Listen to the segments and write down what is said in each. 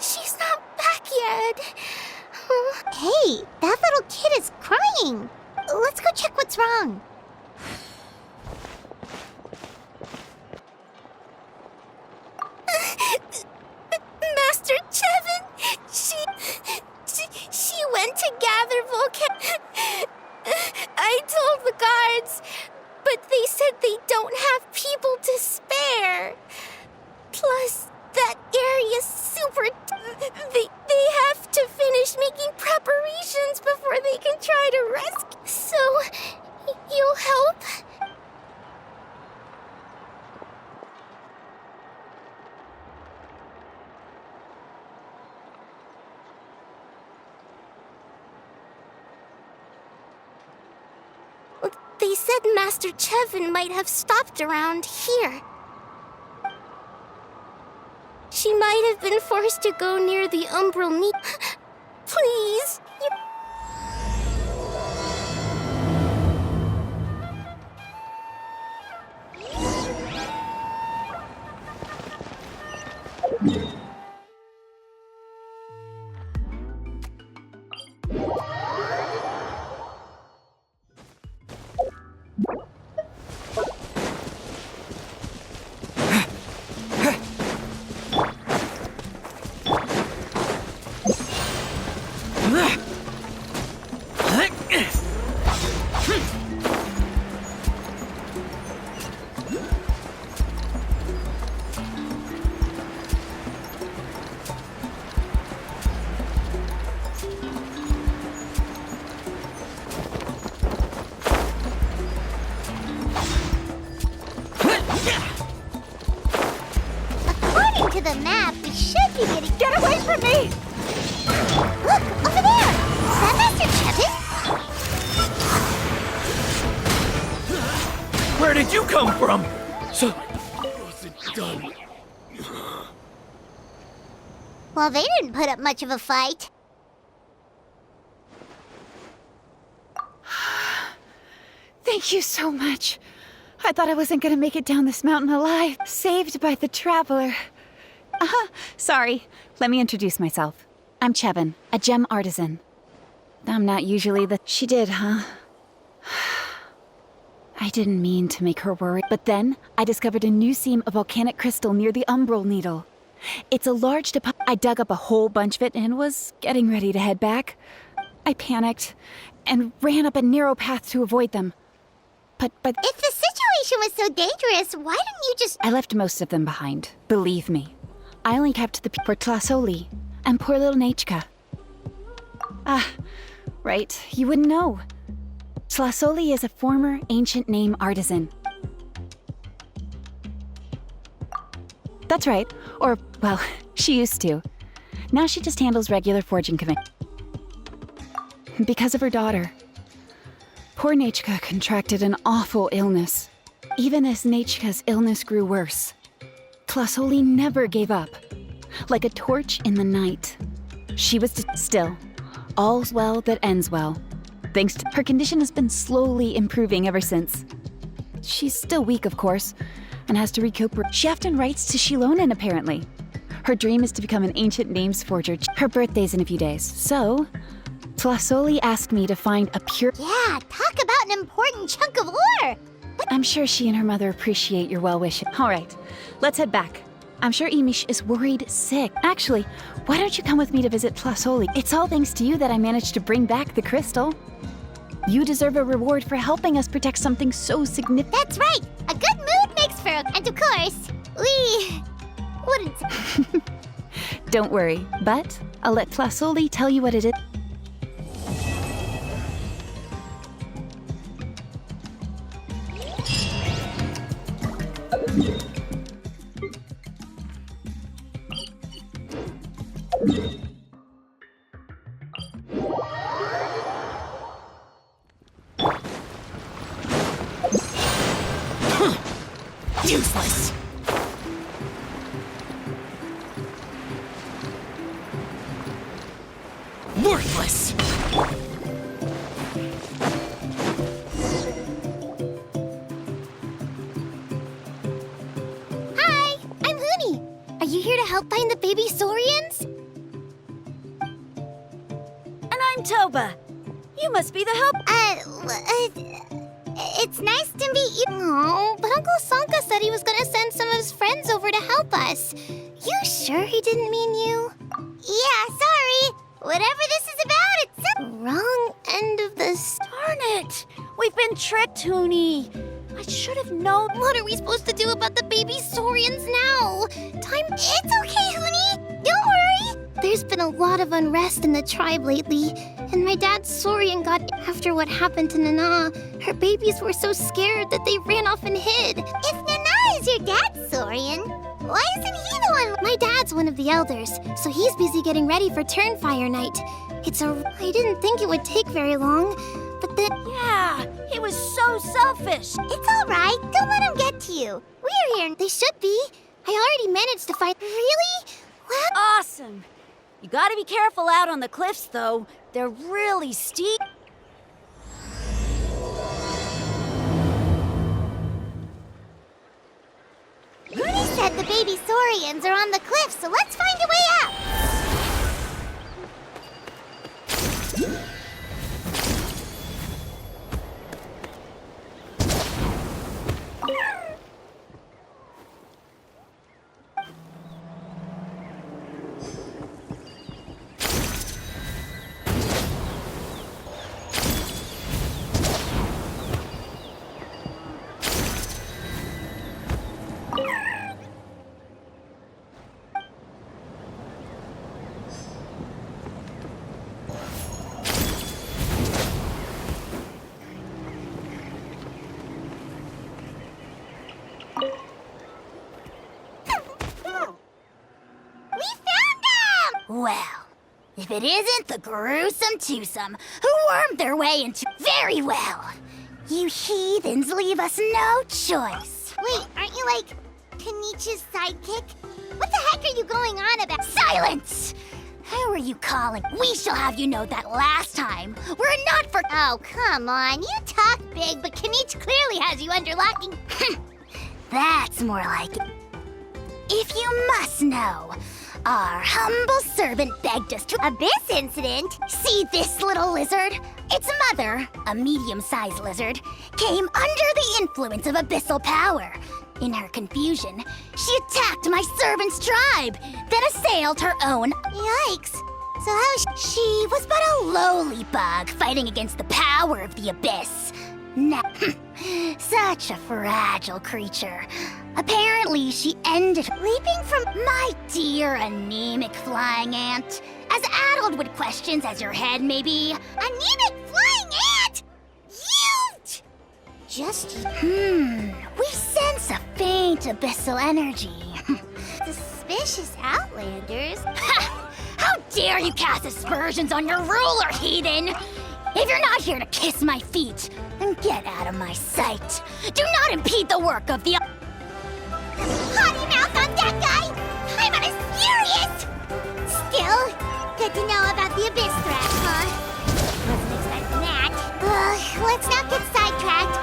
She's not back yet. Hey, that little kid is crying. Let's go check what's wrong. Master Chevin, she went to gather volcanic. I told the guards, but they said they don't have people to spare. Plus, that area's super... They have to finish making preparations before they can try to rescue. So, you'll help? They said Master Chevin might have stopped around here. She might have been forced to go near the umbral needle. Please. According to the map, we should be getting... Get away from me! Look, over there! Is that Master Chevin? Where did you come from? So, wasn't done. Well, they didn't put up much of a fight. Thank you so much. I thought I wasn't gonna make it down this mountain alive. Saved by the traveler. Sorry. Let me introduce myself. I'm Chevin, a gem artisan. I'm not usually the... She did, huh? I didn't mean to make her worry. But then, I discovered a new seam of volcanic crystal near the umbral needle. It's a large deposit. I dug up a whole bunch of it and was getting ready to head back. I panicked and ran up a narrow path to avoid them. But If the situation was so dangerous, why didn't you just... I left most of them behind, believe me. I only kept the for Tlasoli and poor little Nechka. Ah, right, you wouldn't know. Tlasoli is a former ancient name artisan. That's right, or, well, she used to. Now she just handles regular forging commissions. Because of her daughter. Poor Nechka contracted an awful illness. Even as Nechka's illness grew worse, Tlasoli never gave up. Like a torch in the night. She was still. All's well that ends well. Thanks to her condition has been slowly improving ever since. She's still weak, of course, and has to recuperate. She often writes to Shilonen, apparently. Her dream is to become an ancient names forger. Her birthday's in a few days, so... Tlasoli asked me to find a pure... Yeah, talk about an important chunk of ore! I'm sure she and her mother appreciate your well wishes. All right, let's head back. I'm sure Imish is worried sick. Actually, why don't you come with me to visit Tlasoli? It's all thanks to you that I managed to bring back the crystal. You deserve a reward for helping us protect something so significant. That's right! A good mood makes for a... And of course, we... wouldn't... Don't worry, but I'll let Tlasoli tell you what it is. Useless. Worthless! Hi, I'm Huni. Are you here to help find the baby Saurians? And I'm Toba. You must be the help. It's nice to meet you. Oh, but Uncle Sanka said he was gonna send some of his friends over to help us. You sure he didn't mean you? Yeah, sorry. Whatever this is about, it's the wrong end of the Darn it! We've been tricked, Huni. I should have known. What are we supposed to do about the baby Saurians now? It's okay, Huni. Don't worry. There's been a lot of unrest in the tribe lately, and my dad's Saurian got after what happened to Nana. Her babies were so scared that they ran off and hid. If Nana is your dad's Saurian, why isn't he the one? My dad's one of the elders, so he's busy getting ready for Turnfire Night. I didn't think it would take very long, but then... Yeah, he was so selfish. It's all right. Don't let him get to you. We're here. They should be. I already managed to fight. Really? Well... Awesome. You gotta be careful out on the cliffs, though. They're really steep. Rudy said the baby Saurians are on the cliff, so let's find a way out. Well, if it isn't the gruesome twosome who wormed their way into... Very well. You heathens leave us no choice. Wait, aren't you like Kanichi's sidekick? What the heck are you going on about? Silence! Who are you calling? We shall have you know that last time we're not for... Oh, come on. You talk big, but Kanichi clearly has you under lock and... That's more like it. If you must know, our humble servant begged us to... Abyss incident? See this little lizard? Its mother, a medium-sized lizard, came under the influence of abyssal power. In her confusion, she attacked my servant's tribe, then assailed her own... Yikes. So how is She was but a lowly bug fighting against the power of the abyss. Now, such a fragile creature. Apparently, she ended leaping from my dear anemic flying ant. As addled with questions as your head may be. Anemic flying ant? You... Just... We sense a faint abyssal energy. Suspicious Outlanders? Ha! How dare you cast aspersions on your ruler, heathen! If you're not here to kiss my feet, then get out of my sight. Do not impede the work of the... Potty mouth on that guy! I'm on his furious! Still, good to know about the abyss threat, huh? Wasn't expecting that. Let's not get sidetracked.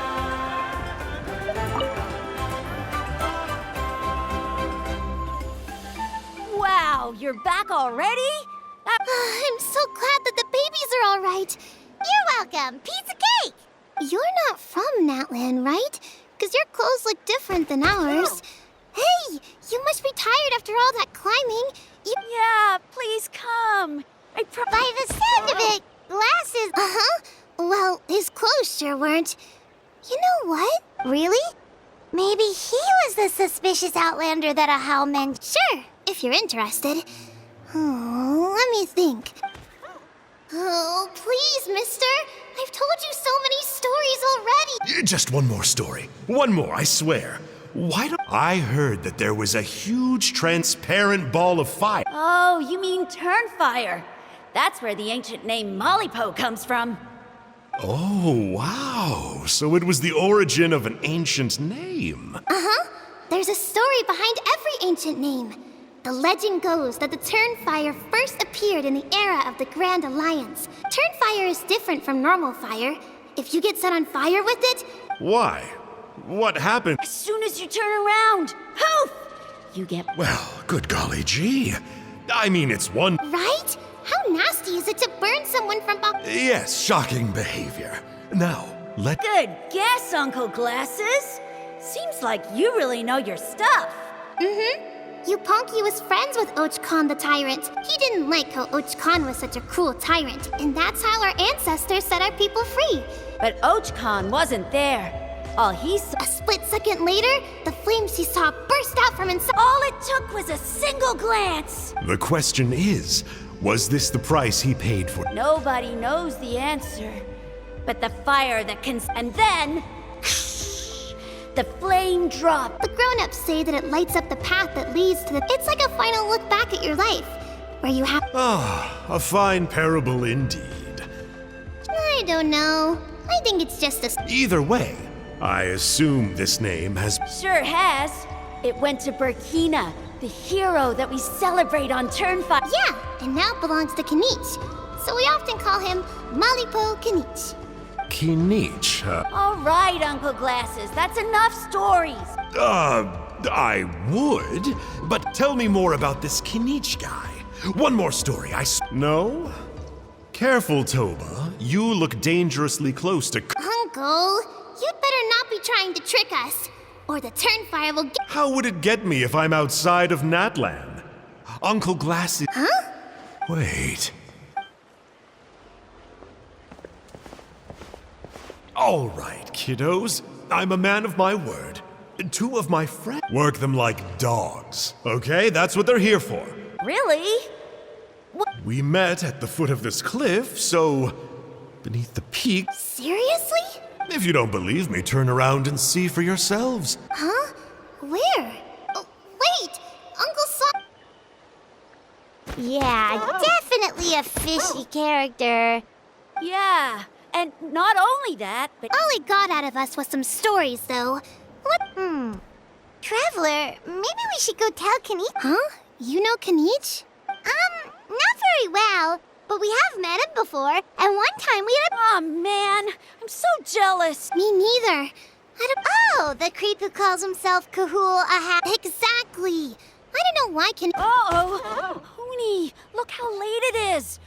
Wow, you're back already? I'm so glad that the babies are all right. You're welcome. Pizza cake! You're not from Natland, right? Because your clothes look different than ours. Hey, you must be tired after all that climbing. Yeah, please come. By the sound of it, glasses... Uh-huh. Well, his clothes sure weren't. You know what? Really? Maybe he was the suspicious Outlander that Ahau meant. Sure, if you're interested. Oh, let me think. Oh, please, mister. I've told you so many stories already. Just one more story. One more, I swear. Why don't... I heard that there was a huge transparent ball of fire. Oh, you mean Turnfire. That's where the ancient name Malipo comes from. Oh, wow. So it was the origin of an ancient name. Uh-huh. There's a story behind every ancient name. The legend goes that the Turnfire first appeared in the era of the Grand Alliance. Turnfire is different from normal fire. If you get set on fire with it, Why? What happened? As soon as you turn around, poof! You get... Well, good golly gee. I mean, it's one... right? How nasty is it to burn someone from behind? Yes, shocking behavior. Now, let... Good guess, Uncle Glasses. Seems like you really know your stuff. Yuponki was friends with Och-Khan the Tyrant. He didn't like how Och-Khan was such a cruel tyrant, and that's how our ancestors set our people free. But Och-Khan wasn't there. All he saw... A split second later, the flames he saw burst out from inside. All it took was a single glance. The question is, was this the price he paid for... Nobody knows the answer. But the fire that can... And then... the flame dropped. The grown-ups say that it lights up the path that leads to the... It's like a final look back at your life, where you have... Ah, a fine parable indeed. I don't know. I think it's just a... Either way, I assume this name has... Sure has. It went to Burkina, the hero that we celebrate on Turnfire. Yeah, and now it belongs to Kanich. So we often call him Malipo Kanich. Kinich, All right, Uncle Glasses, that's enough stories. I would, but tell me more about this Kinich guy. One more story, No? Careful, Toba. You look dangerously close to... Uncle, you'd better not be trying to trick us, or the Turnfire will get... How would it get me if I'm outside of Natlan? Uncle Glasses... Huh? Wait. All right, kiddos. I'm a man of my word. Two of my friends work them like dogs. Okay, that's what they're here for. Really? We met at the foot of this cliff, so beneath the peak. Seriously? If you don't believe me, turn around and see for yourselves. Huh? Where? Oh, wait! Uncle Son... Yeah, definitely a fishy character. Yeah, and not only that, but... All he got out of us was some stories, though. What? Traveler, maybe we should go tell Kanich. Huh? You know Kanich? Not very well, but we have met him before, and one time we had a... Oh, man, I'm so jealous. Me neither. Oh, the creep who calls himself Kahul Aha... Exactly. I don't know why Uh-oh. Hoonie, look how late it is.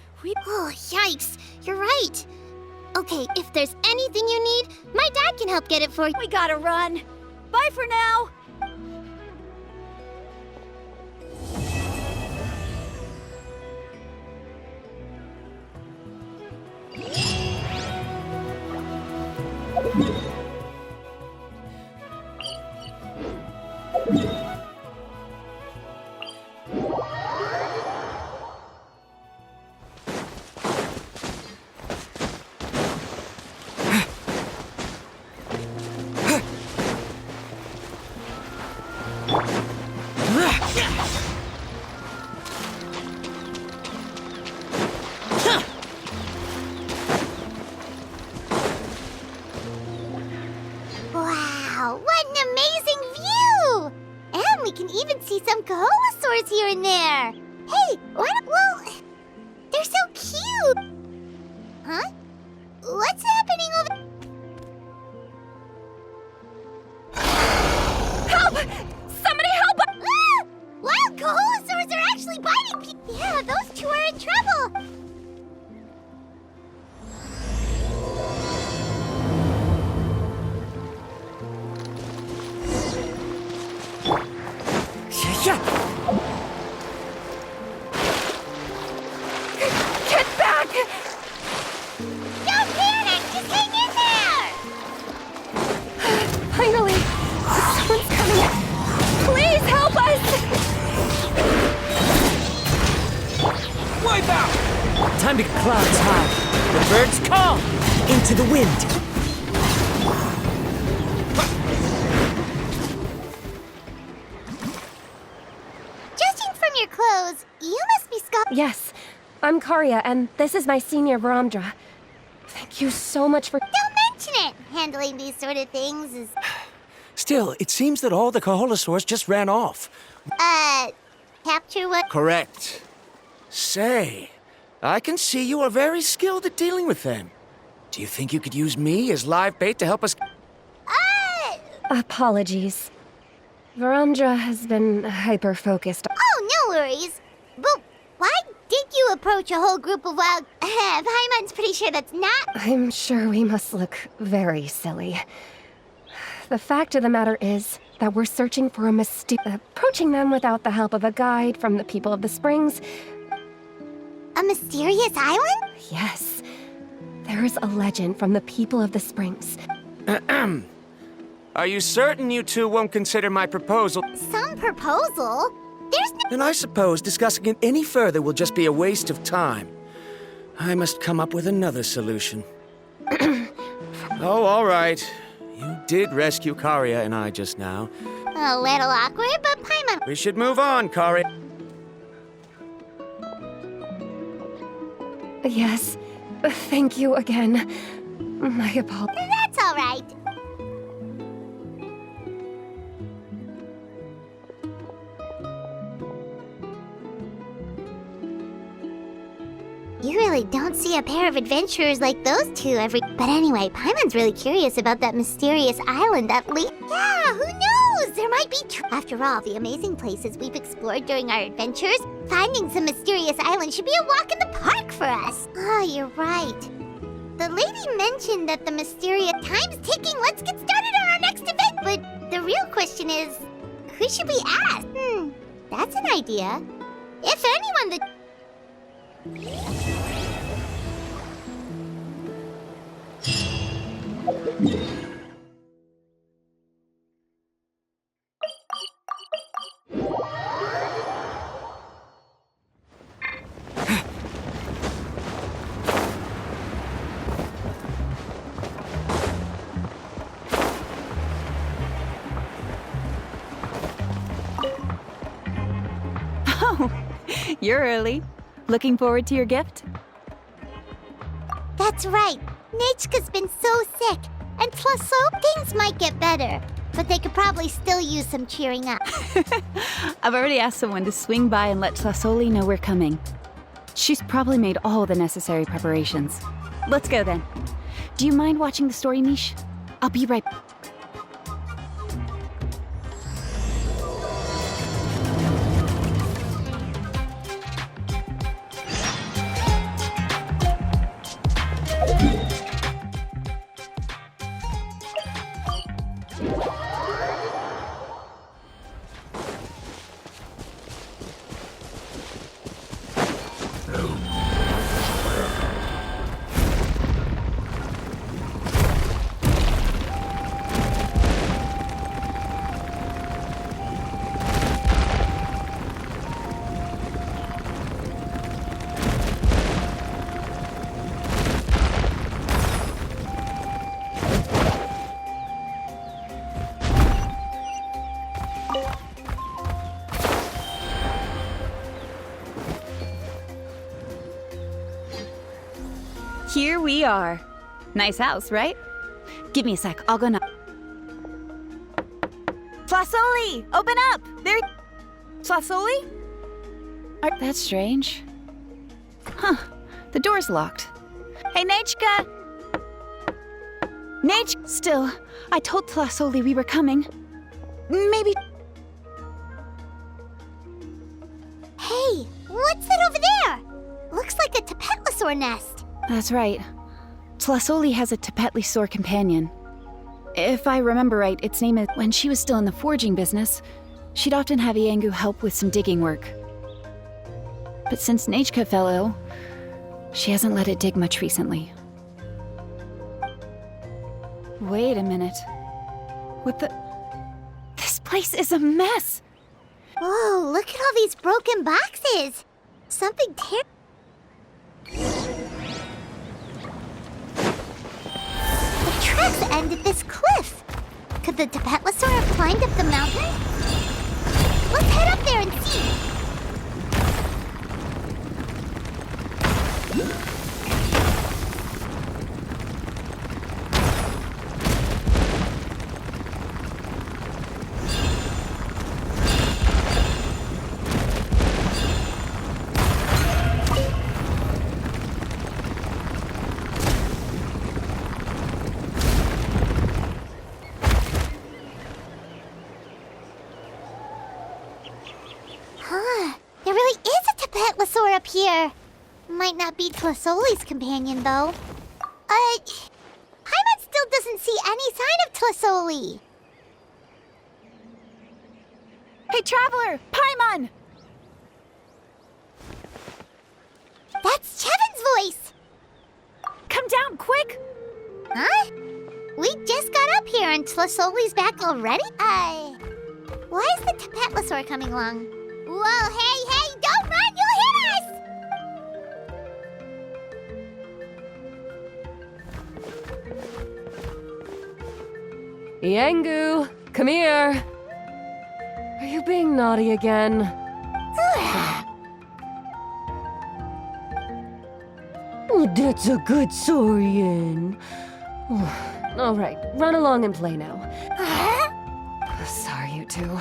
Oh, yikes. You're right. Okay, if there's anything you need, my dad can help get it for you. We gotta run. Bye for now. Wow, what an amazing view! And we can even see some Kaholosaurs here and there. Hey, well, they're so cute. Huh? What's happening over... Help! Somebody help! Ah! Wild Kaholosaurs are actually biting people. Yeah, those two are in trouble. Get back! Don't panic! Just hang in there! Finally! Someone's coming! Please help us! Wipe out! Time to get clouds high. The birds calm. Into the wind. Judging from your clothes, you must be Scott. Yes, I'm Khaenri'ah, and this is my senior Baramdra. Thank you so much for... Don't mention it! Handling these sort of things is... Still, it seems that all the Kaholosaurs just ran off. capture what? Correct. Say, I can see you are very skilled at dealing with them. Do you think you could use me as live bait to help us? Apologies. Varamdra has been hyper-focused. Oh, no worries. But why did you approach a whole group of wild... Paimon's pretty sure that's not... I'm sure we must look very silly. The fact of the matter is that we're searching for approaching them without the help of a guide from the people of the Springs. A mysterious island? Yes. There is a legend from the people of the Springs. Are you certain you two won't consider my proposal? Some proposal? There's no... Then I suppose discussing it any further will just be a waste of time. I must come up with another solution. Oh, all right. You did rescue Khaenri'ah and I just now. A little awkward, but Paimon... We should move on, Khaenri'ah. Yes. Thank you again. My apologies. That's all right. You really don't see a pair of adventurers like those two every... But anyway, Paimon's really curious about that mysterious island that Yeah, who knows? There might be... After all, the amazing places we've explored during our adventures, finding some mysterious island should be a walk in the park for us. Oh, you're right. The lady mentioned that the mysterious... Time's ticking, let's get started on our next event! But the real question is, who should we ask? That's an idea. If anyone, the... Oh, you're early. Looking forward to your gift? That's right. Nechka's been so sick, and plus things might get better, but they could probably still use some cheering up. I've already asked someone to swing by and let Tlasoli know we're coming. She's probably made all the necessary preparations. Let's go then. Do you mind watching the story, Mish? I'll be right back. Here we are. Nice house, right? Give me a sec, I'll go now. Tlasoli! Open up! There... Tlasoli? That's strange. Huh, the door's locked. Hey, Nechka! Still, I told Tlasoli we were coming. Maybe... Hey, what's that over there? Looks like a Tapetlosaur nest. That's right. Tlasoli has a Tapetlosaur companion. If I remember right, its name is... When she was still in the forging business, she'd often have Iangu help with some digging work. But since Nechka fell ill, she hasn't let it dig much recently. Wait a minute. What the... This place is a mess! Whoa, look at all these broken boxes! Something terrible. The tracks end at this cliff. Could the Tapetlosaur have climbed up the mountain? Let's head up there and see. Tapatlosaur up here. Might not be Tlasoli's companion, though. Paimon still doesn't see any sign of Tlasoli. Hey, Traveler! Paimon! That's Chevin's voice! Come down, quick! Huh? We just got up here and Tlasoli's back already? Why is the Tapatlosaur coming along? Whoa, hey, don't run! You'll hit us! Yengu, come here. Are you being naughty again? Oh, that's a good Saurian. All right, run along and play now. Sorry, you two.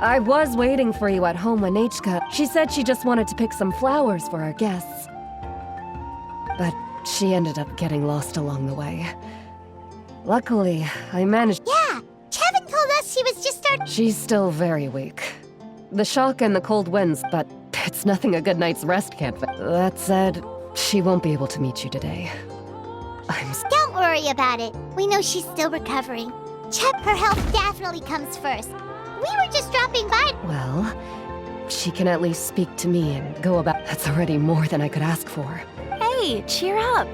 I was waiting for you at home when Nechka. She said she just wanted to pick some flowers for our guests. But she ended up getting lost along the way. Luckily, I managed. Yeah, Chevin told us she was just starting. She's still very weak. The shock and the cold winds, but it's nothing a good night's rest can't fix. That said, she won't be able to meet you today. Don't worry about it. We know she's still recovering. Her health definitely comes first. We were just dropping by. Well, she can at least speak to me and go about. That's already more than I could ask for. Hey, cheer up!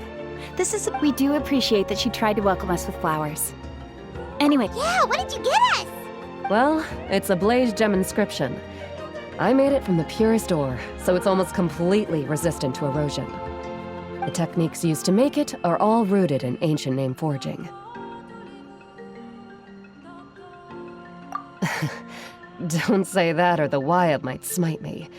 We do appreciate that she tried to welcome us with flowers. Anyway. Yeah, what did you get us? Well, it's a blaze gem inscription. I made it from the purest ore, so it's almost completely resistant to erosion. The techniques used to make it are all rooted in ancient name forging. Don't say that or the wild might smite me.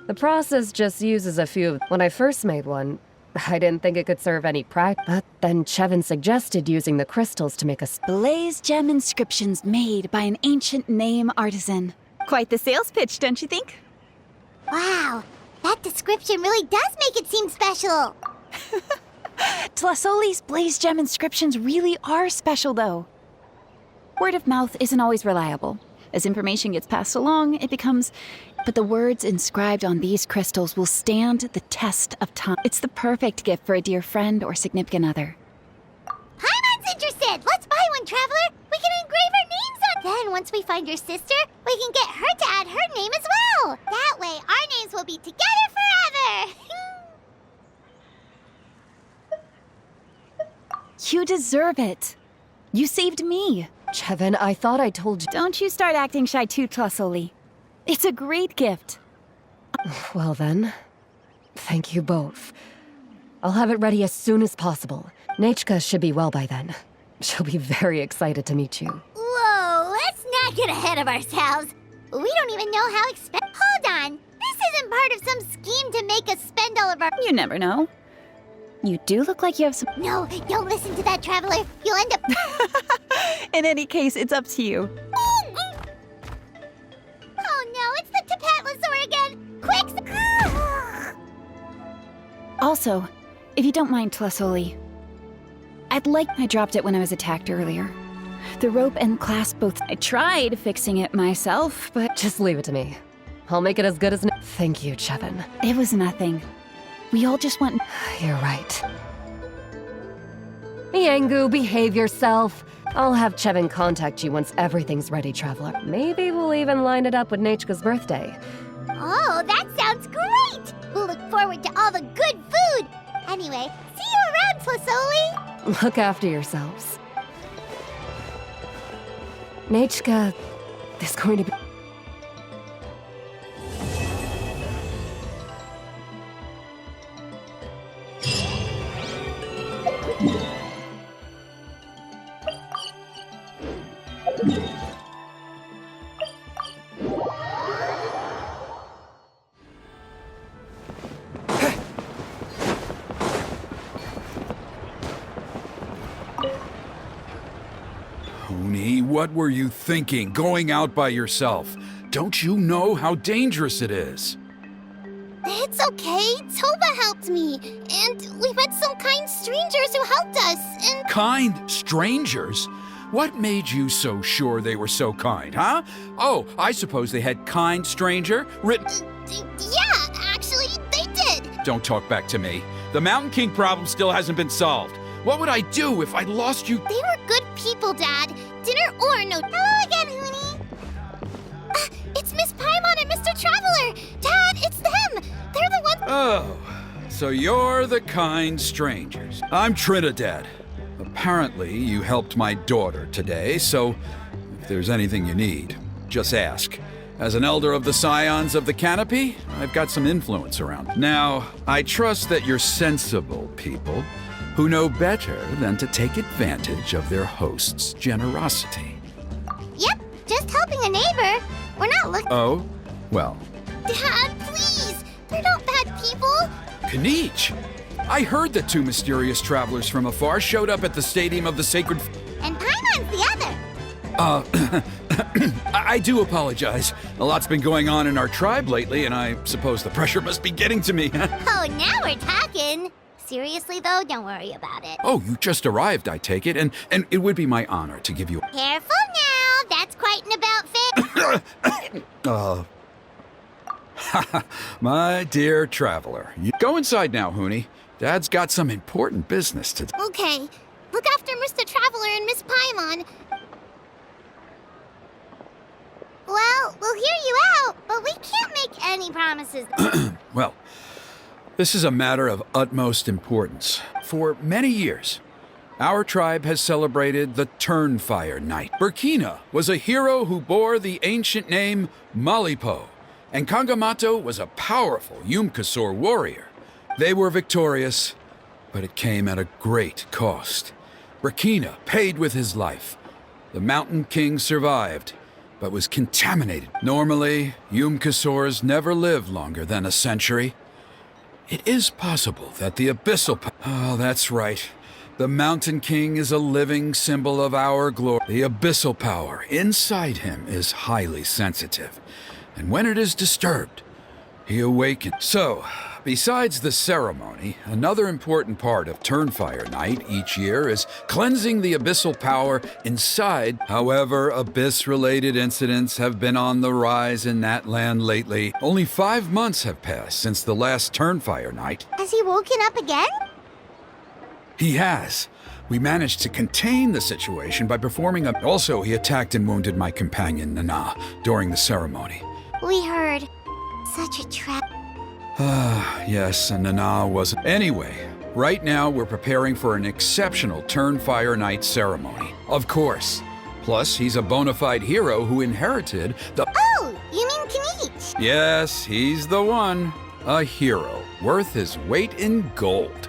The process just uses a few. When I first made one, I didn't think it could serve any practice. But then Chevin suggested using the crystals to make a blaze gem inscriptions made by an ancient name artisan. Quite the sales pitch, don't you think? Wow, that description really does make it seem special. Tlasoli's blaze gem inscriptions really are special, though. Word of mouth isn't always reliable. As information gets passed along, it becomes... But the words inscribed on these crystals will stand the test of time. It's the perfect gift for a dear friend or significant other. Paimon's interested! Let's buy one, Traveler! We can engrave our names on. Then, once we find your sister, we can get her to add her name as well! That way, our names will be together forever! You deserve it. You saved me. Chevin, I thought I told you. Don't you start acting shy too, Tlasoli. It's a great gift. Well then, thank you both. I'll have it ready as soon as possible. Nechka should be well by then. She'll be very excited to meet you. Whoa, let's not get ahead of ourselves. We don't even know how expensive. Hold on, this isn't part of some scheme to make us spend all of our. You never know. You do look like you have some. No, don't listen to that, Traveler. You'll end up. In any case, it's up to you. Oh no, it's the Tapatlosaur again! Quick! Also, if you don't mind, Tlasoli, I dropped it when I was attacked earlier. The rope and clasp both. I tried fixing it myself, but just leave it to me. I'll make it as good as. Thank you, Chevin. It was nothing. We all just want. You're right. Yengu, behave yourself. I'll have Chevin contact you once everything's ready, Traveler. Maybe we'll even line it up with Nechka's birthday. Oh, that sounds great! We'll look forward to all the good food! Anyway, see you around, Tlasoli! Look after yourselves. Nechka is going to be... What were you thinking, going out by yourself? Don't you know how dangerous it is? It's okay. Toba helped me. And we met some kind strangers who helped us, and... Kind strangers? What made you so sure they were so kind, huh? Oh, I suppose they had kind stranger written... Yeah, actually... don't talk back to me. The Mountain King problem still hasn't been solved. What would I do if I lost you? They were good people, Dad. Dinner or no. Hello again, Huni. It's Miss Paimon and Mr. Traveler. Dad, it's them. They're the ones. Oh, so you're the kind strangers. I'm Trinidad. Apparently, you helped my daughter today, so if there's anything you need, just ask. As an elder of the Scions of the Canopy, I've got some influence around. Now, I trust that you're sensible people who know better than to take advantage of their host's generosity. Yep, just helping a neighbor. We're not looking. Oh? Well. Dad, please. They're not bad people. Khaenri'ah! I heard that two mysterious travelers from afar showed up at the Stadium of the Sacred... And Paimon's the other. I do apologize. A lot's been going on in our tribe lately, and I suppose the pressure must be getting to me. Oh, now we're talking. Seriously, though, don't worry about it. Oh, you just arrived, I take it, and it would be my honor to give you... Careful now. That's quite an about face. My dear traveler. You go inside now, Huni. Dad's got some important business to do. Okay. Look after Mr. Traveler and Miss Paimon. Well, we'll hear you out, but we can't make any promises. Well, this is a matter of utmost importance. For many years, our tribe has celebrated the Turnfire Night. Burkina was a hero who bore the ancient name Malipo, and Kangamato was a powerful Yumkasor warrior. They were victorious, but it came at a great cost. Burkina paid with his life. The Mountain King survived, but was contaminated. Normally, Yumkasors never live longer than a century. It is possible that the Abyssal... Oh, that's right. The Mountain King is a living symbol of our glory. The Abyssal power inside him is highly sensitive, and when it is disturbed, he awakens. So, besides the ceremony, another important part of Turnfire Night each year is cleansing the abyssal power inside. However, abyss-related incidents have been on the rise in that land lately. Only 5 months have passed since the last Turnfire Night. Has he woken up again? He has. We managed to contain the situation by performing a... Also, he attacked and wounded my companion, Nana, during the ceremony. We heard. Such a trap. Yes, and Nana wasn't. Anyway, right now we're preparing for an exceptional Turnfire Night ceremony. Of course. Plus, he's a bona fide hero who inherited the... Oh, you mean Khaenri'ah? Yes, he's the one. A hero, worth his weight in gold.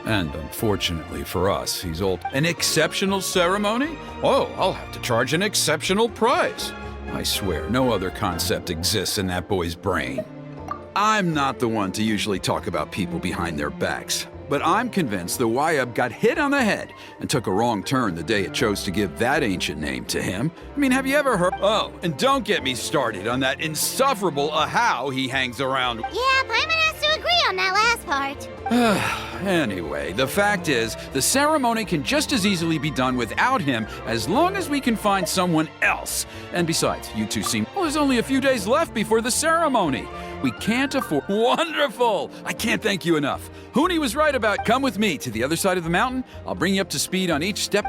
And unfortunately for us, he's old. An exceptional ceremony? Oh, I'll have to charge an exceptional price. I swear, no other concept exists in that boy's brain. I'm not the one to usually talk about people behind their backs, but I'm convinced the Wayab got hit on the head and took a wrong turn the day it chose to give that ancient name to him. I mean, have you ever heard? Oh, and don't get me started on that insufferable Ahau he hangs around. Yeah, Paimon has to agree on that last part. Anyway, the fact is, the ceremony can just as easily be done without him as long as we can find someone else. And besides, you two seem... Well, there's only a few days left before the ceremony. We can't afford... Wonderful! I can't thank you enough. Huni was right about... Come with me to the other side of the mountain. I'll bring you up to speed on each step...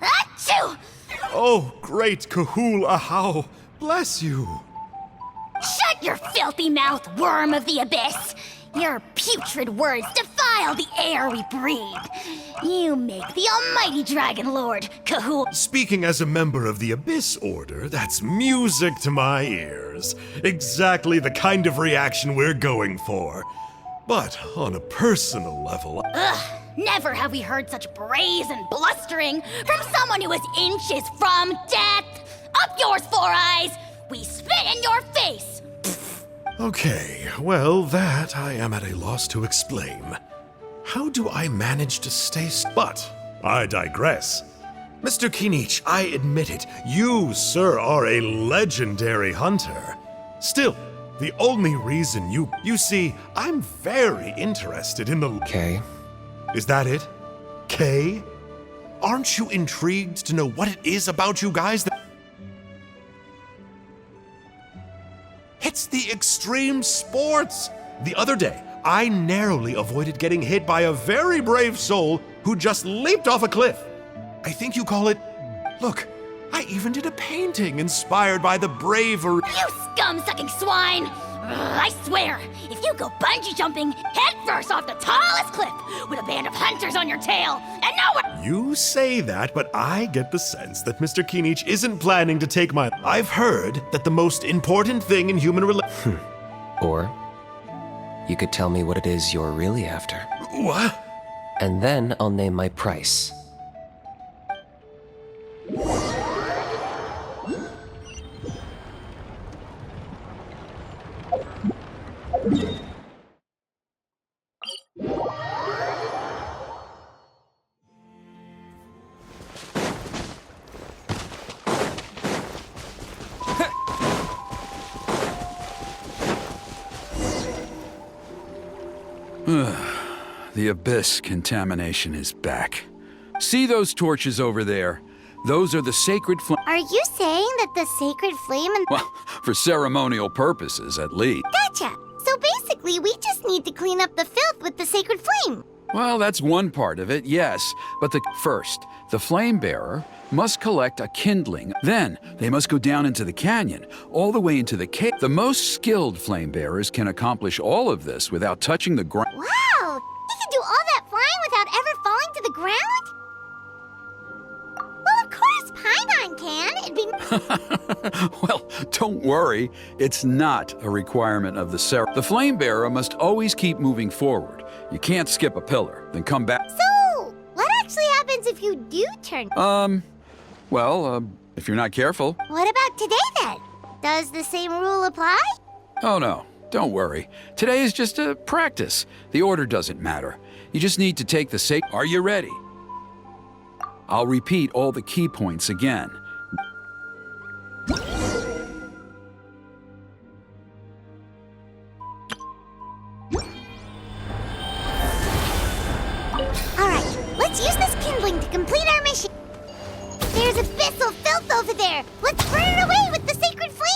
Achoo! Oh, great Kahul Ahau, bless you. Shut your filthy mouth, worm of the abyss! Your putrid words defile the air we breathe. You make the almighty Dragon Lord, Kahul. Speaking as a member of the Abyss Order, that's music to my ears. Exactly the kind of reaction we're going for. But on a personal level... Ugh, never have we heard such brazen blustering from someone who is inches from death! Up yours, Four Eyes! We spit in your face! Okay, well, that I am at a loss to explain. How do I manage to stay But I digress. Mr. Khaenri'ah, I admit it, you, sir, are a legendary hunter. Still, The only reason you see, I'm very interested in the... Okay. Is that it? Kay? Aren't you intrigued to know what it is about you guys that... It's the extreme sports! The other day, I narrowly avoided getting hit by a very brave soul who just leaped off a cliff. I think you call it... Look, I even did a painting inspired by the bravery... You scum-sucking swine! I swear, if you go bungee jumping headfirst off the tallest cliff with a band of hunters on your tail, and no one... You say that, but I get the sense that Mr. Khaenri'ah isn't planning to take my... I've heard that the most important thing in human relations... Or you could tell me what it is you're really after. What? And then I'll name my price. The Abyss contamination is back. See those torches over there? Those are the sacred flame. Are you saying that the sacred flame and... Well, for ceremonial purposes, at least. Gotcha! So basically, we just need to clean up the filth with the sacred flame. Well, that's one part of it, yes. But first, the flame bearer must collect a kindling. Then, they must go down into the canyon, all the way into the cave. The most skilled flame bearers can accomplish all of this without touching the ground. Wow! He can do all that flying without ever falling to the ground? Well, of course Paimon can. It'd be... Well, don't worry. It's not a requirement of the ceremony. The flame bearer must always keep moving forward. You can't skip a pillar, then come back. So, what actually happens if you do turn... If you're not careful. What about today, then? Does the same rule apply? Oh, no. Don't worry. Today is just a practice. The order doesn't matter. You just need to take the Are you ready? I'll repeat all the key points again. Alright, let's use this kindling to complete our mission. There's abyssal filth over there. Let's burn it away with the sacred flame.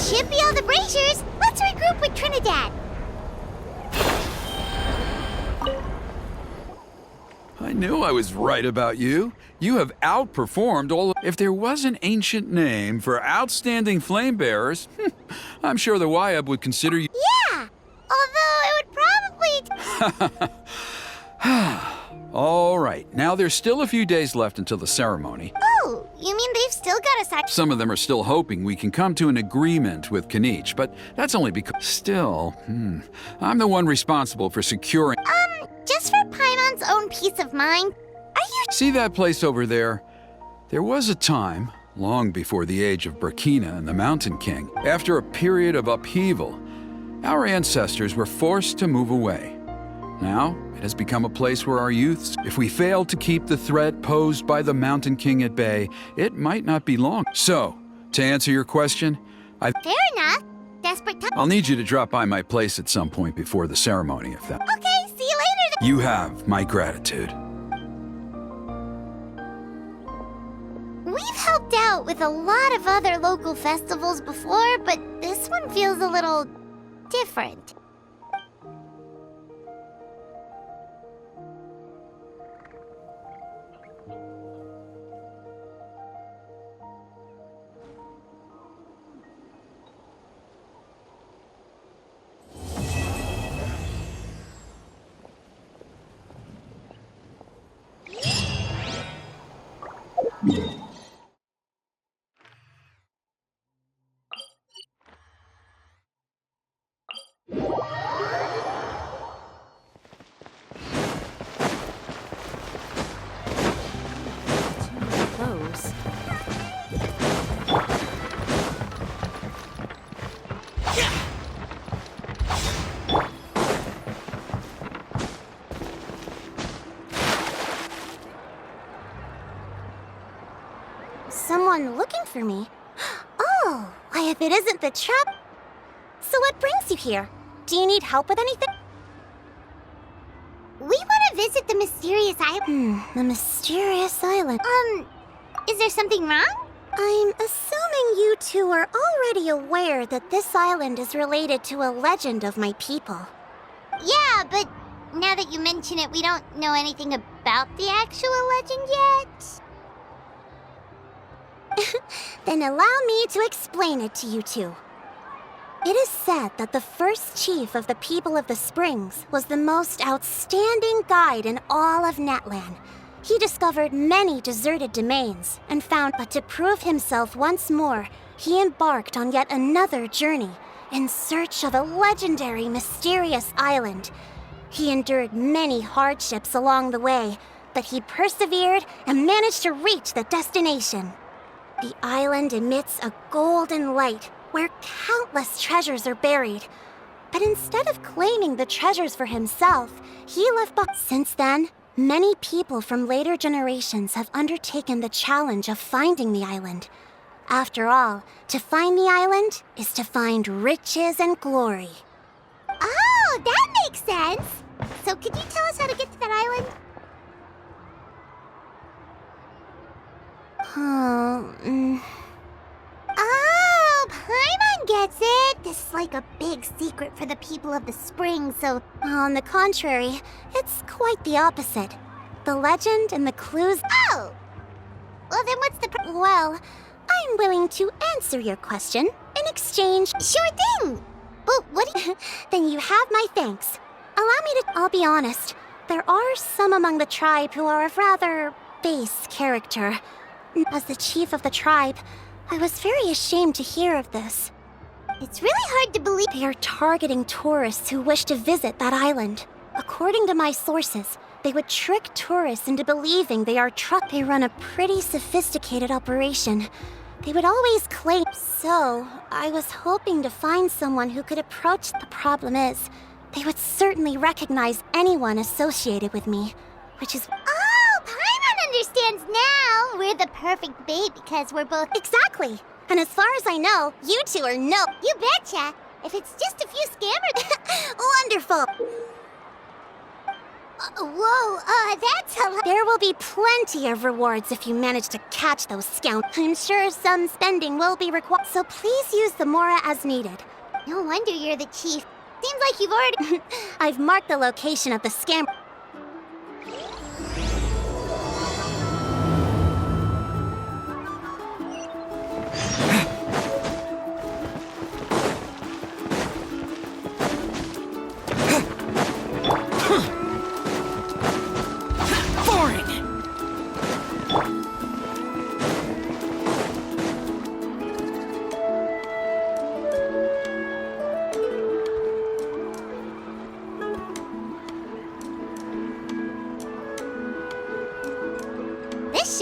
Should be all the braziers. Let's regroup with Trinidad. I knew I was right about you. You have outperformed all. If there was an ancient name for outstanding flame bearers, I'm sure the Wyab would consider you. Yeah, although it would probably... All right, now there's still a few days left until the ceremony. Oh, you mean they've still got us... Some of them are still hoping we can come to an agreement with Khaenri'ah, but that's only because... Still, I'm the one responsible for securing... Just for Paimon one's own peace of mind. Are you... See that place over there? There was a time, long before the age of Burkina and the Mountain King, after a period of upheaval, our ancestors were forced to move away. Now, it has become a place where our youths, if we fail to keep the threat posed by the Mountain King at bay, it might not be long. So, to answer your question, Fair enough. Desperate time. I'll need you to drop by my place at some point before the ceremony, if that... Okay, see you later then. You have my gratitude. We've helped out with a lot of other local festivals before, but this one feels a little different. Close. Someone looking for me? Oh, why if it isn't the trap... So what brings you here? Do you need help with anything? We want to visit the mysterious island. The mysterious island. Is there something wrong? I'm assuming you two are already aware that this island is related to a legend of my people. Yeah, but now that you mention it, we don't know anything about the actual legend yet. Then allow me to explain it to you two. It is said that the first chief of the people of the Springs was the most outstanding guide in all of Natlan. He discovered many deserted domains and found, but to prove himself once more, he embarked on yet another journey in search of a legendary, mysterious island. He endured many hardships along the way, but he persevered and managed to reach the destination. The island emits a golden light where countless treasures are buried. But instead of claiming the treasures for himself, he left behind. Since then, many people from later generations have undertaken the challenge of finding the island. After all, to find the island is to find riches and glory. Oh, that makes sense. So could you tell us how to get to that island? Oh, Paimon gets it. This is like a big secret for the people of the spring, so... On the contrary, it's quite the opposite. The legend and the clues... Oh! Well, then what's the... Well, I'm willing to answer your question in exchange... Sure thing! Well, what do you... Then you have my thanks. Allow me to... I'll be honest. There are some among the tribe who are of rather base character. As the chief of the tribe, I was very ashamed to hear of this. It's really hard to believe... They are targeting tourists who wish to visit that island. According to my sources, they would trick tourists into believing they are They run a pretty sophisticated operation. They would always claim... So, I was hoping to find someone who could approach... The problem is, they would certainly recognize anyone associated with me, which is... Oh, Paimon understands now! We're the perfect bait because we're both... Exactly! And as far as I know, you two are no... You betcha! If it's just a few scammers... Wonderful! Whoa, that's a lot... There will be plenty of rewards if you manage to catch those scoundrels. I'm sure some spending will be required, so please use the Mora as needed. No wonder you're the chief. Seems like you've already... I've marked the location of the scam...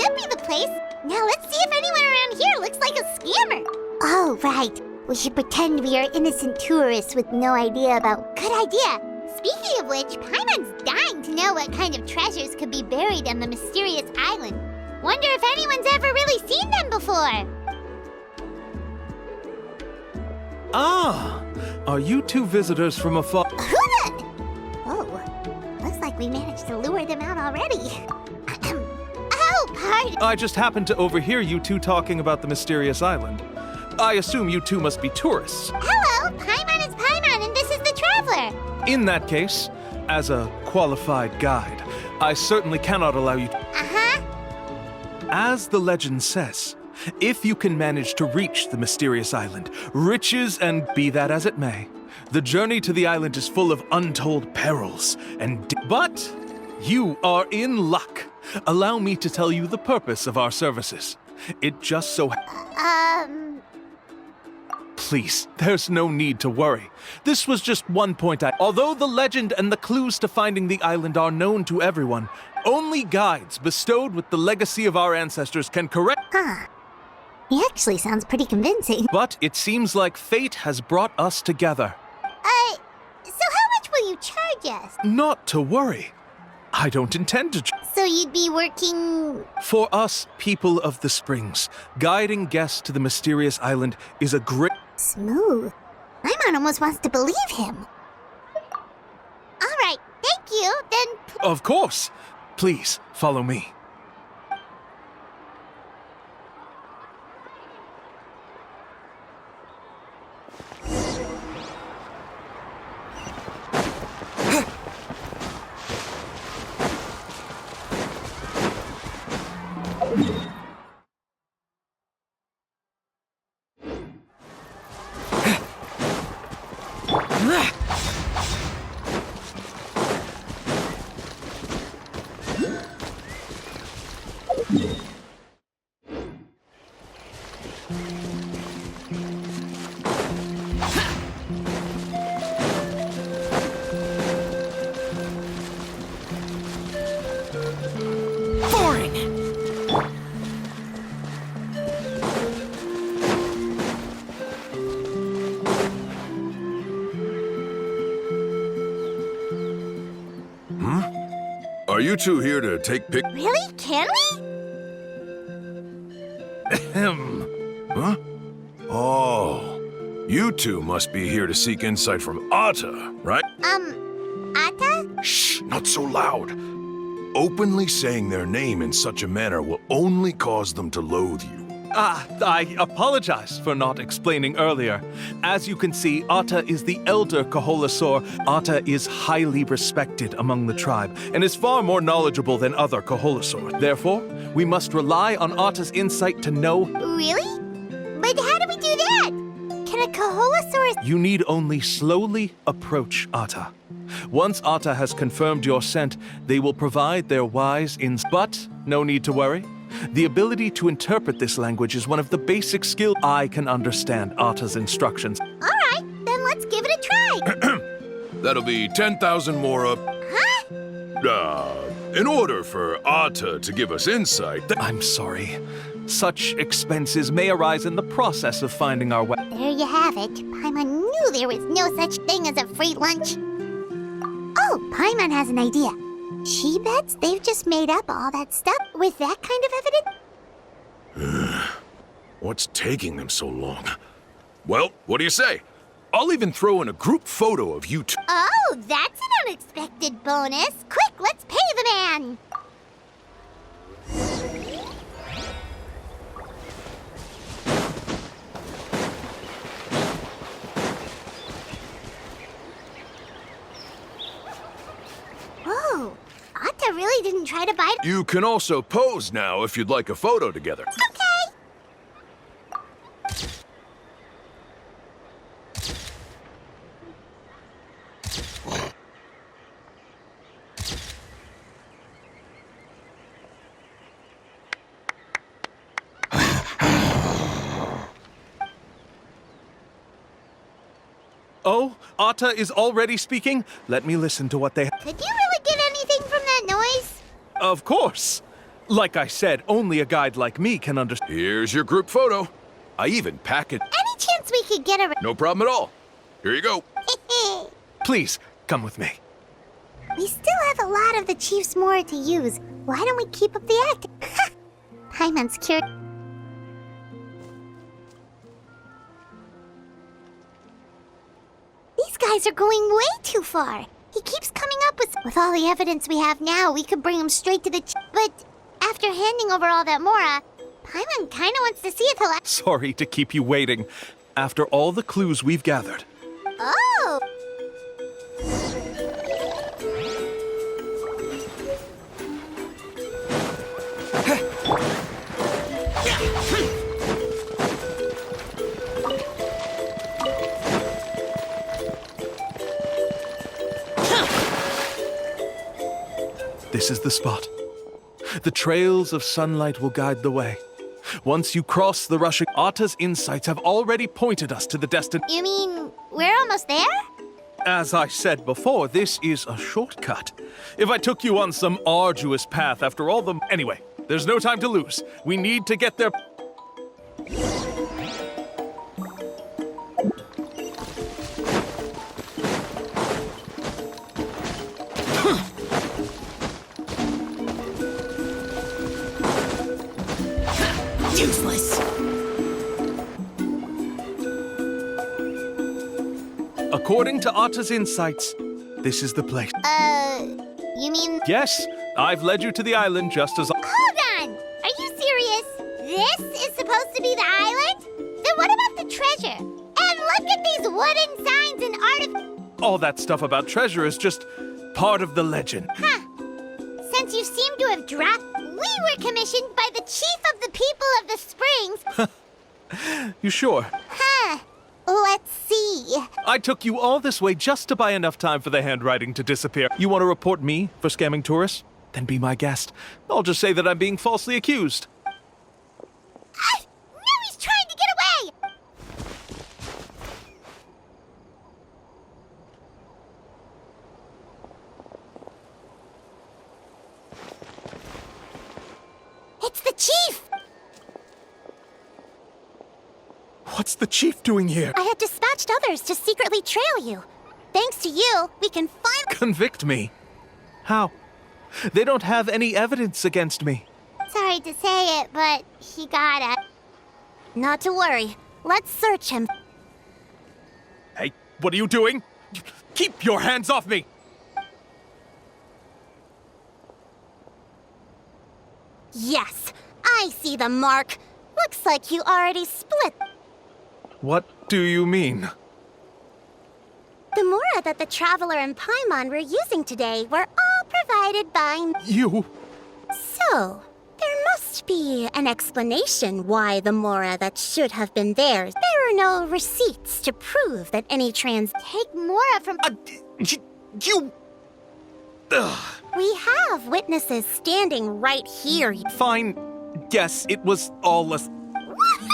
should be the place. Now let's see if anyone around here looks like a scammer. Oh, right. We should pretend we are innocent tourists with no idea about... Good idea. Speaking of which, Paimon's dying to know what kind of treasures could be buried on the mysterious island. Wonder if anyone's ever really seen them before. Ah! Are you two visitors from afar? Who the... Oh, looks like we managed to lure them out already. Oh, pardon. I just happened to overhear you two talking about the mysterious island. I assume you two must be tourists. Hello, Paimon is Paimon, and this is the Traveler. In that case, as a qualified guide, I certainly cannot allow you to... Uh-huh. As the legend says, if you can manage to reach the mysterious island, riches and be that as it may, the journey to the island is full of untold perils and... But you are in luck. Allow me to tell you the purpose of our services. It just so... Please, there's no need to worry. This was just one point Although the legend and the clues to finding the island are known to everyone, only guides bestowed with the legacy of our ancestors can correct... Huh. He actually sounds pretty convincing. But it seems like fate has brought us together. So how much will you charge us? Not to worry. I don't intend to... So you'd be working... For us, people of the Springs, guiding guests to the mysterious island is a great... Smooth. Paimon almost wants to believe him. All right, thank you. Then... Of course. Please, follow me. Are you two here to take pic? Really? Can we? Ahem. Huh? Oh, you two must be here to seek insight from Atta, right? Atta? Shh, not so loud. Openly saying their name in such a manner will only cause them to loathe you. I apologize for not explaining earlier. As you can see, Atta is the elder Kaholasaur. Atta is highly respected among the tribe and is far more knowledgeable than other Kaholasaur. Therefore, we must rely on Atta's insight to know... Really? But how do we do that? Can a Kaholasaurus... You need only slowly approach Atta. Once Atta has confirmed your scent, they will provide their wise But no need to worry. The ability to interpret this language is one of the basic skills. I can understand Atta's instructions. All right, then let's give it a try. That'll be 10,000 more up. Huh? In order for Atta to give us insight... I'm sorry. Such expenses may arise in the process of finding our way. There you have it. Paimon knew there was no such thing as a free lunch. Oh, Paimon has an idea. She bets they've just made up all that stuff with that kind of evidence? What's taking them so long? Well, what do you say? I'll even throw in a group photo of you two. Oh, that's an unexpected bonus. Quick, let's pay the man. Whoa. Atta really didn't try to bite... You can also pose now if you'd like a photo together. Okay. Oh, Atta is already speaking? Let me listen to what they... Could you really get anything from that noise? Of course. Like I said, only a guide like me can understand. Here's your group photo. I even pack it. Any chance we could get a... No problem at all. Here you go. Please, come with me. We still have a lot of the chief's mora to use. Why don't we keep up the act? Paimon's curious. These guys are going way too far. He keeps coming up with all the evidence we have now, we could bring him straight to the But after handing over all that mora, Paimon kinda wants to see if he'll... Sorry to keep you waiting. After all the clues we've gathered. Oh! This is the spot. The trails of sunlight will guide the way. Once you cross the rushing, Atta's insights have already pointed us to the destination. You mean we're almost there? As I said before, this is a shortcut. If I took you on some arduous path after all the... Anyway, there's no time to lose. We need to get there. Useless. According to Atta's insights, this is the place. You mean... Yes, I've led you to the island just as... Hold on! Are you serious? This is supposed to be the island? Then what about the treasure? And look at these wooden signs and All that stuff about treasure is just part of the legend. Huh. Since you seem to have dropped... We were commissioned by the chief of the people of the springs. You sure? Huh. Let's see. I took you all this way just to buy enough time for the handwriting to disappear. You want to report me for scamming tourists? Then be my guest. I'll just say that I'm being falsely accused. Now he's trying to get away! It's the chief! What's the chief doing here? I had dispatched others to secretly trail you. Thanks to you, we can finally... Convict me? How? They don't have any evidence against me. Sorry to say it, but he got it. Not to worry. Let's search him. Hey, what are you doing? Keep your hands off me! Yes, I see the mark. Looks like you already split. What do you mean? The mora that the Traveler and Paimon were using today were all provided by... You... So, there must be an explanation why the mora that should have been theirs. There are no receipts to prove that any Take mora from... You... Ugh. We have witnesses standing right here. Fine. Guess it was all a... Woohoo!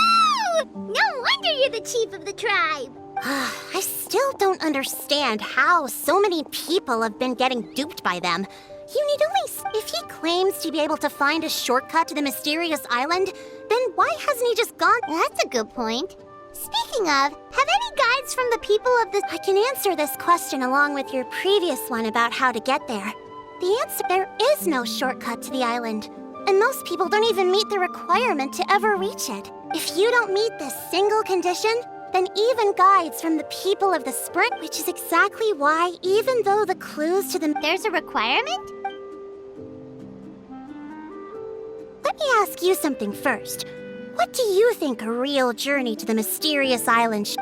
No wonder you're the chief of the tribe. I still don't understand how so many people have been getting duped by them. You need only... If he claims to be able to find a shortcut to the mysterious island, then why hasn't he just gone... That's a good point. Speaking of, have any guides from the people of the... I can answer this question along with your previous one about how to get there. The answer... There is no shortcut to the island. And most people don't even meet the requirement to ever reach it. If you don't meet this single condition, then even guides from the people of the spring, which is exactly why, even though the clues to the... There's a requirement? Let me ask you something first. What do you think a real journey to the mysterious island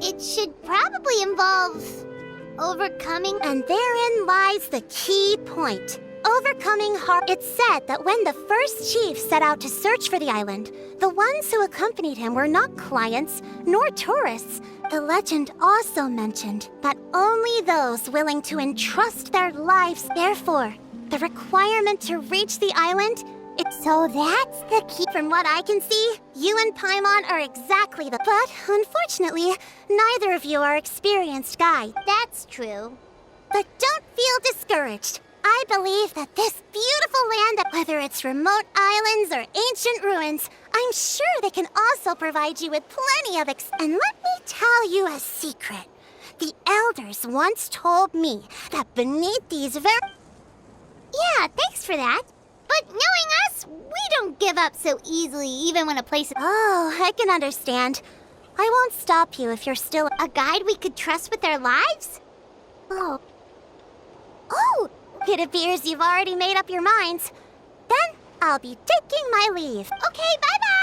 it should probably involve... overcoming... And therein lies the key point. Overcoming hard... It's said that when the first chief set out to search for the island, the ones who accompanied him were not clients, nor tourists. The legend also mentioned that only those willing to entrust their lives... Therefore, the requirement to reach the island... So that's the key. From what I can see, you and Paimon are exactly the... But, unfortunately, neither of you are experienced guides. That's true. But don't feel discouraged. I believe that this beautiful land Whether it's remote islands or ancient ruins, I'm sure they can also provide you with plenty of And let me tell you a secret. The elders once told me that beneath these Yeah, thanks for that. But knowing us, we don't give up so easily, even when a place... Oh, I can understand. I won't stop you if you're still a guide we could trust with our lives? Oh. Oh, it appears you've already made up your minds. Then I'll be taking my leave. Okay, bye-bye!